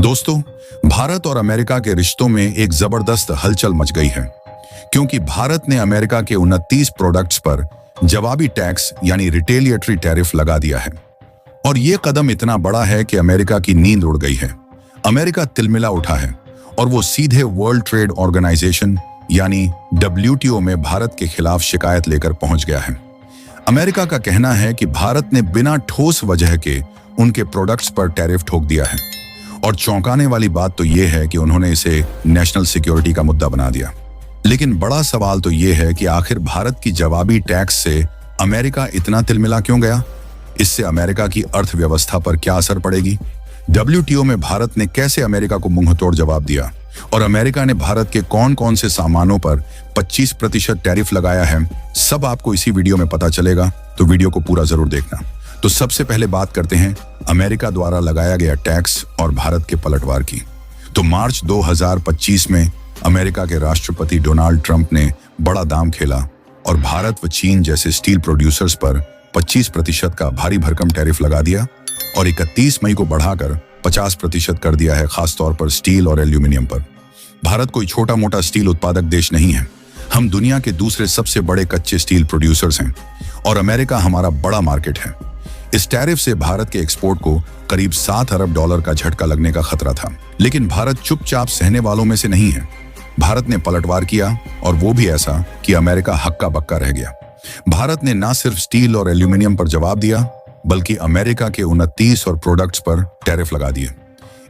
दोस्तों, भारत और अमेरिका के रिश्तों में एक जबरदस्त हलचल मच गई है, क्योंकि भारत ने अमेरिका के 29 प्रोडक्ट्स पर जवाबी टैक्स यानी रिटेलिएटरी टैरिफ लगा दिया है। और ये कदम इतना बड़ा है कि अमेरिका की नींद उड़ गई है। अमेरिका तिलमिला उठा है और वो सीधे वर्ल्ड ट्रेड ऑर्गेनाइजेशन यानी WTO में भारत के खिलाफ शिकायत लेकर पहुंच गया है। अमेरिका का कहना है कि भारत ने बिना ठोस वजह के उनके प्रोडक्ट्स पर टैरिफ ठोक दिया है। और चौंकाने वाली बात तो ये है कि उन्होंने इसे नेशनल सिक्योरिटी का मुद्दा बना दिया। लेकिन बड़ा सवाल तो ये है कि आखिर भारत की जवाबी टैक्स से अमेरिका इतना तिलमिला क्यों गया? इससे अमेरिका की अर्थव्यवस्था पर क्या असर पड़ेगी? WTO में भारत ने कैसे अमेरिका को मुंहतोड़ जवाब दिया? और अमेरिका ने भारत के कौन कौन से सामानों पर 25% टैरिफ लगाया है, सब आपको इसी वीडियो में पता चलेगा, तो वीडियो को पूरा जरूर देखना। तो सबसे पहले बात करते हैं अमेरिका द्वारा लगाया गया टैक्स और भारत के पलटवार की। तो मार्च 2025 में अमेरिका के राष्ट्रपति डोनाल्ड ट्रंप ने बड़ा दाम खेला और भारत व चीन जैसे स्टील प्रोड्यूसर्स पर 25% का भारी भरकम टैरिफ लगा दिया और 31 मई को बढ़ाकर 50% कर दिया है, खासतौर पर स्टील और एल्यूमिनियम पर। भारत कोई छोटा मोटा स्टील उत्पादक देश नहीं है। हम दुनिया के दूसरे सबसे बड़े कच्चे स्टील प्रोड्यूसर्स हैं और अमेरिका हमारा बड़ा मार्केट है। इस टैरिफ से भारत के एक्सपोर्ट को करीब $7 अरब का झटका लगने का खतरा था, लेकिन भारत चुपचाप सहने वालों में से नहीं है। भारत ने पलटवार किया और वो भी ऐसा कि अमेरिका हक्का बक्का रह गया। भारत ने न सिर्फ स्टील और एल्यूमिनियम पर जवाब दिया, बल्कि अमेरिका के 29 और प्रोडक्ट्स पर टैरिफ लगा दिए।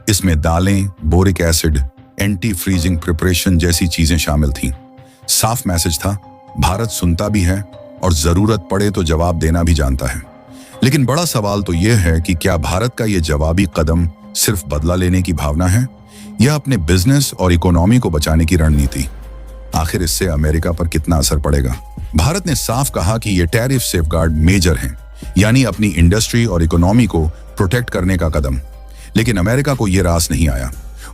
इसमें दालें, boric acid, anti freezing preparation जैसी चीजें शामिल थीं। साफ मैसेज था, भारत सुनता भी है और जरूरत पड़े तो जवाब देना भी जानता है। लेकिन बड़ा सवाल तो यह है कि क्या भारत का यह जवाबी कदम सिर्फ बदला लेने की भावना है या अपने बिजनेस और इकोनॉमी को बचाने की रणनीति? आखिर इससे अमेरिका पर कितना असर पड़ेगा? भारत ने साफ कहा कि यह टैरिफ सेफगार्ड मेजर हैं, यानी अपनी इंडस्ट्री और इकोनॉमी को प्रोटेक्ट करने का कदम। लेकिन अमेरिका को यह रास नहीं आया।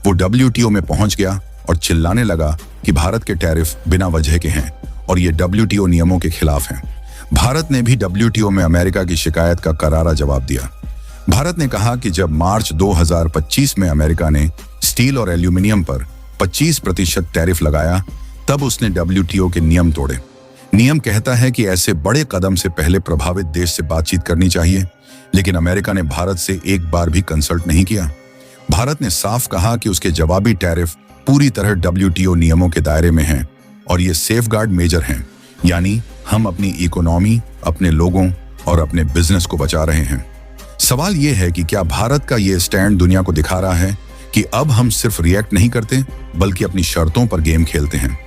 वो WTO में पहुंच गया और चिल्लाने लगा कि भारत के टैरिफ बिना वजह के हैं और ये WTO नियमों के खिलाफ हैं। भारत ने भी WTO में अमेरिका की शिकायत का करारा जवाब दिया। भारत ने कहा कि जब मार्च 2025 में अमेरिका ने स्टील और एल्यूमिनियम पर 25% टैरिफ लगाया, तब उसने WTO के नियम तोड़े। नियम कहता है कि ऐसे बड़े कदम से पहले प्रभावित देश से बातचीत करनी चाहिए, लेकिन अमेरिका ने भारत से एक बार भी कंसल्ट नहीं किया। भारत ने साफ कहा कि उसके जवाबी टैरिफ पूरी तरह WTO नियमों के दायरे में हैं और ये सेफगार्ड मेजर हैं, यानी हम अपनी इकोनॉमी, अपने लोगों और अपने बिजनेस को बचा रहे हैं। सवाल यह है कि क्या भारत का यह स्टैंड दुनिया को दिखा रहा है कि अब हम सिर्फ रिएक्ट नहीं करते, बल्कि अपनी शर्तों पर गेम खेलते हैं।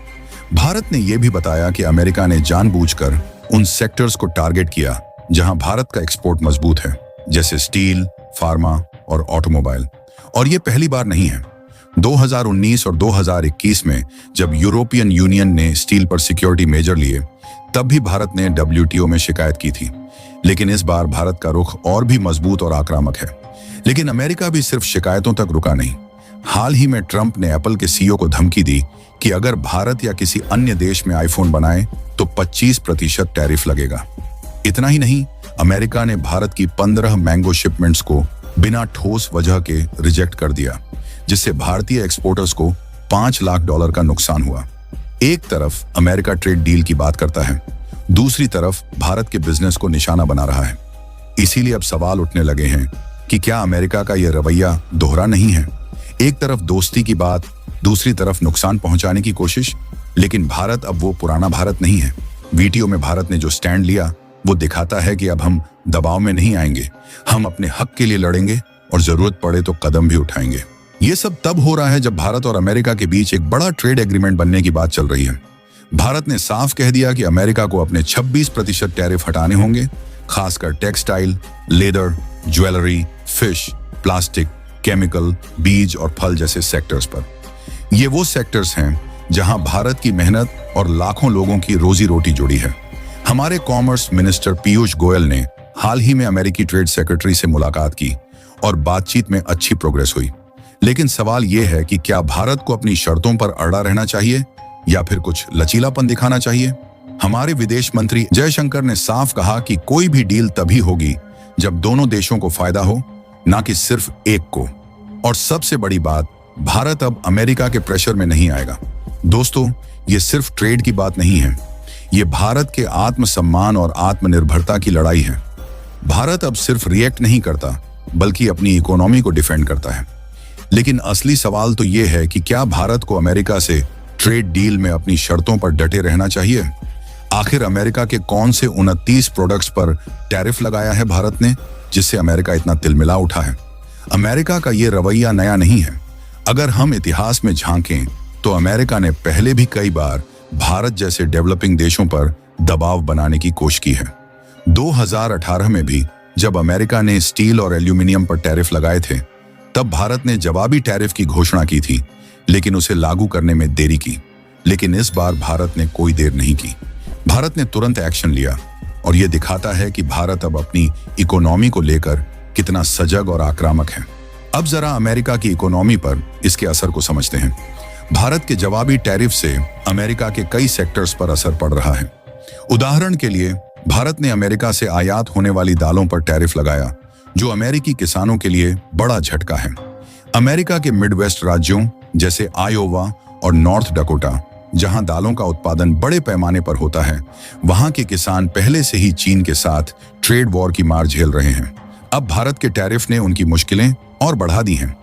भारत ने यह भी बताया कि अमेरिका ने जानबूझकर उन सेक्टर्स को टारगेट किया जहां भारत का एक्सपोर्ट मजबूत है, जैसे स्टील, फार्मा और ऑटोमोबाइल। और यह पहली बार नहीं है। 2019 और 2021 में जब यूरोपियन यूनियन ने स्टील पर सिक्योरिटी मेजर लिए, तब भी भारत ने WTO में शिकायत की थी। लेकिन इस बार भारत का रुख और भी मजबूत और आक्रामक है। लेकिन अमेरिका भी सिर्फ शिकायतों तक रुका नहीं। हाल ही में ट्रंप ने एप्पल के CEO को धमकी दी कि अगर भारत या किसी अन्य देश में आईफोन बनाए तो 25% टैरिफ लगेगा। इतना ही नहीं, अमेरिका ने भारत की 15 मैंगो शिपमेंट्स को बिना ठोस वजह के रिजेक्ट कर दिया, जिससे भारतीय एक्सपोर्टर्स को $5 लाख का नुकसान हुआ। एक तरफ अमेरिका ट्रेड डील की बात करता है, दूसरी तरफ भारत के बिजनेस को निशाना बना रहा है। इसीलिए अब सवाल उठने लगे हैं कि क्या अमेरिका का यह रवैया दोहरा नहीं है? एक तरफ दोस्ती की बात, दूसरी तरफ नुकसान पहुंचाने की कोशिश। लेकिन भारत अब वो पुराना भारत नहीं है। WTO में भारत ने जो स्टैंड लिया वो दिखाता है कि अब हम दबाव में नहीं आएंगे। हम अपने हक के लिए लड़ेंगे और जरूरत पड़े तो कदम भी उठाएंगे। ये सब तब हो रहा है जब भारत और अमेरिका के बीच एक बड़ा ट्रेड एग्रीमेंट बनने की बात चल रही है। भारत ने साफ कह दिया कि अमेरिका को अपने 26% टैरिफ हटाने होंगे, खासकर textile, leather, jewellery, fish, plastic, chemical, बीज और फल जैसे सेक्टर्स पर। ये वो सेक्टर्स हैं जहां भारत की मेहनत और लाखों लोगों की रोजी रोटी जुड़ी है। हमारे कॉमर्स मिनिस्टर पीयूष गोयल ने हाल ही में अमेरिकी ट्रेड सेक्रेटरी से मुलाकात की और बातचीत में अच्छी प्रोग्रेस हुई। लेकिन सवाल यह है कि क्या भारत को अपनी शर्तों पर अड़ा रहना चाहिए या फिर कुछ लचीलापन दिखाना चाहिए? हमारे विदेश मंत्री जयशंकर ने साफ कहा कि कोई भी डील तभी होगी जब दोनों देशों को फायदा हो, ना कि सिर्फ एक को। और सबसे बड़ी बात, भारत अब अमेरिका के प्रेशर में नहीं आएगा। दोस्तों, ये सिर्फ ट्रेड की बात नहीं है, ये भारत के आत्मसम्मान और आत्मनिर्भरता की लड़ाई है। भारत अब सिर्फ रिएक्ट नहीं करता, बल्कि अपनी इकोनॉमी को डिफेंड करता है। लेकिन असली सवाल तो ये है कि क्या भारत को अमेरिका से ट्रेड डील में अपनी शर्तों पर डटे रहना चाहिए? आखिर अमेरिका के कौन से 29 प्रोडक्ट्स पर टैरिफ लगाया है भारत ने, जिससे अमेरिका इतना तिलमिला उठा है? अमेरिका का ये रवैया नया नहीं है। अगर हम इतिहास में झांकें तो अमेरिका ने पहले भी कई बार भारत जैसे डेवलपिंग देशों पर दबाव बनाने की कोशिश की है। 2018 में भी जब अमेरिका ने स्टील और एल्यूमिनियम पर टैरिफ लगाए थे, तब भारत ने जवाबी टैरिफ की घोषणा की थी, लेकिन उसे लागू करने में देरी की। लेकिन इस बार भारत ने कोई देर नहीं की। भारत ने तुरंत एक्शन लिया और यह दिखाता है कि भारत अब अपनी इकोनॉमी को लेकर कितना सजग और आक्रामक है। अब जरा अमेरिका की इकोनॉमी पर इसके असर को समझते हैं। भारत के जवाबी टैरिफ से अमेरिका के कई सेक्टर्स पर असर पड़ रहा है। उदाहरण के लिए, भारत ने अमेरिका से आयात होने वाली दालों पर टैरिफ लगाया, जो अमेरिकी किसानों के लिए बड़ा झटका है। अमेरिका के मिडवेस्ट राज्यों जैसे आयोवा और नॉर्थ डकोटा, जहां दालों का उत्पादन बड़े पैमाने पर होता है, वहां के किसान पहले से ही चीन के साथ ट्रेड वॉर की मार झेल रहे हैं। अब भारत के टैरिफ ने उनकी मुश्किलें और बढ़ा दी हैं।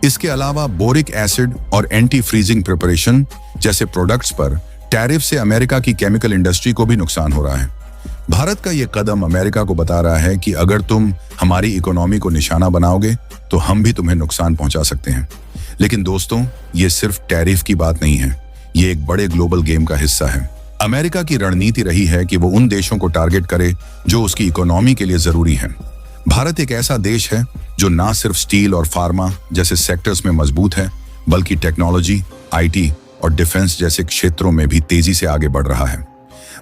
इसके अलावा बोरिक एसिड और एंटी फ्रीजिंग प्रिपरेशन जैसे प्रोडक्ट्स पर टैरिफ से अमेरिका की केमिकल इंडस्ट्री को भी नुकसान हो रहा है। भारत का ये कदम अमेरिका को बता रहा है कि अगर तुम हमारी इकोनॉमी को निशाना बनाओगे तो हम भी तुम्हें नुकसान पहुंचा सकते हैं। लेकिन दोस्तों, ये सिर्फ टैरिफ की बात नहीं है, ये एक बड़े ग्लोबल गेम का हिस्सा है। अमेरिका की रणनीति रही है कि वो उन देशों को टारगेट करे जो उसकी इकोनॉमी के लिए जरूरी है। भारत एक ऐसा देश है जो ना सिर्फ स्टील और फार्मा जैसे सेक्टर्स में मजबूत है, बल्कि टेक्नोलॉजी, आईटी और डिफेंस जैसे क्षेत्रों में भी तेजी से आगे बढ़ रहा है।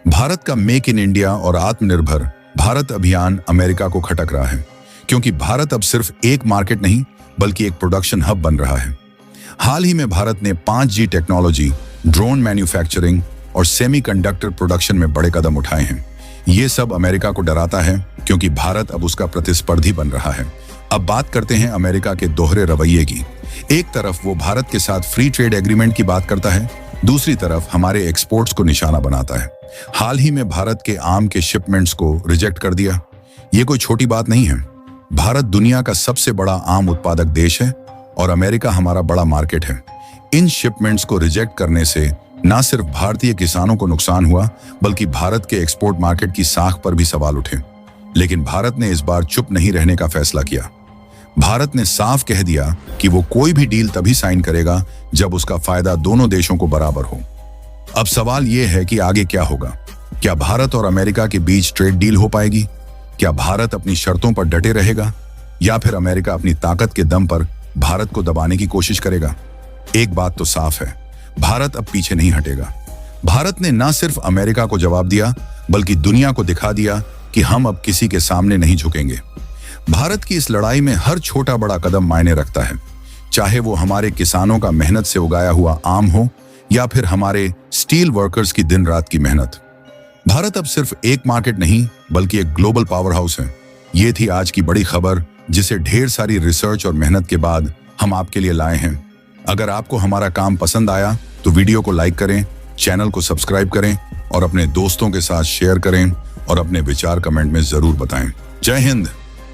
भारत का मेक इन इंडिया और आत्मनिर्भर भारत अभियान अमेरिका को खटक रहा है, क्योंकि भारत अब सिर्फ एक मार्केट नहीं, बल्कि एक प्रोडक्शन हब बन रहा है। हाल ही में भारत ने 5G टेक्नोलॉजी, ड्रोन मैन्युफैक्चरिंग और सेमीकंडक्टर प्रोडक्शन में बड़े कदम उठाए हैं। ये सब अमेरिका को डराता है, क्योंकि भारत अब उसका प्रतिस्पर्धी बन रहा है। अब बात करते हैं अमेरिका के दोहरे रवैये की। एक तरफ वो भारत के साथ फ्री ट्रेड एग्रीमेंट की बात करता है, दूसरी तरफ हमारे एक्सपोर्ट्स को निशाना बनाता है। हाल ही में भारत के आम के शिपमेंट्स को रिजेक्ट कर दिया। ये कोई छोटी बात नहीं है। भारत दुनिया का सबसे बड़ा आम उत्पादक देश है और अमेरिका हमारा बड़ा मार्केट है। इन शिपमेंट्स को रिजेक्ट करने से न सिर्फ भारतीय किसानों को नुकसान हुआ, बल्कि भारत के एक्सपोर्ट मार्केट की साख पर भी सवाल उठे। लेकिन भारत ने इस बार चुप नहीं रहने का फैसला किया। भारत ने साफ कह दिया कि वो कोई भी डील तभी साइन करेगा जब उसका फायदा दोनों देशों को बराबर हो। अब सवाल यह है कि आगे क्या होगा? क्या भारत और अमेरिका के बीच ट्रेड डील हो पाएगी? क्या भारत अपनी शर्तों पर डटे रहेगा, या फिर अमेरिका अपनी ताकत के दम पर भारत को दबाने की कोशिश करेगा? एक बात तो साफ है, भारत अब पीछे नहीं हटेगा। भारत ने न सिर्फ अमेरिका को जवाब दिया, बल्कि दुनिया को दिखा दिया कि हम अब किसी के सामने नहीं झुकेंगे। भारत की इस लड़ाई में हर छोटा बड़ा कदम मायने रखता है, चाहे वो हमारे किसानों का मेहनत से उगाया हुआ आम हो या फिर हमारे स्टील वर्कर्स की दिन रात की मेहनत। भारत अब सिर्फ एक मार्केट नहीं, बल्कि एक ग्लोबल पावर हाउस है। ये थी आज की बड़ी खबर, जिसे ढेर सारी रिसर्च और मेहनत के बाद हम आपके लिए लाए हैं। अगर आपको हमारा काम पसंद आया तो वीडियो को लाइक करें, चैनल को सब्सक्राइब करें और अपने दोस्तों के साथ शेयर करें और अपने विचार कमेंट में जरूर बताएं। जय हिंद।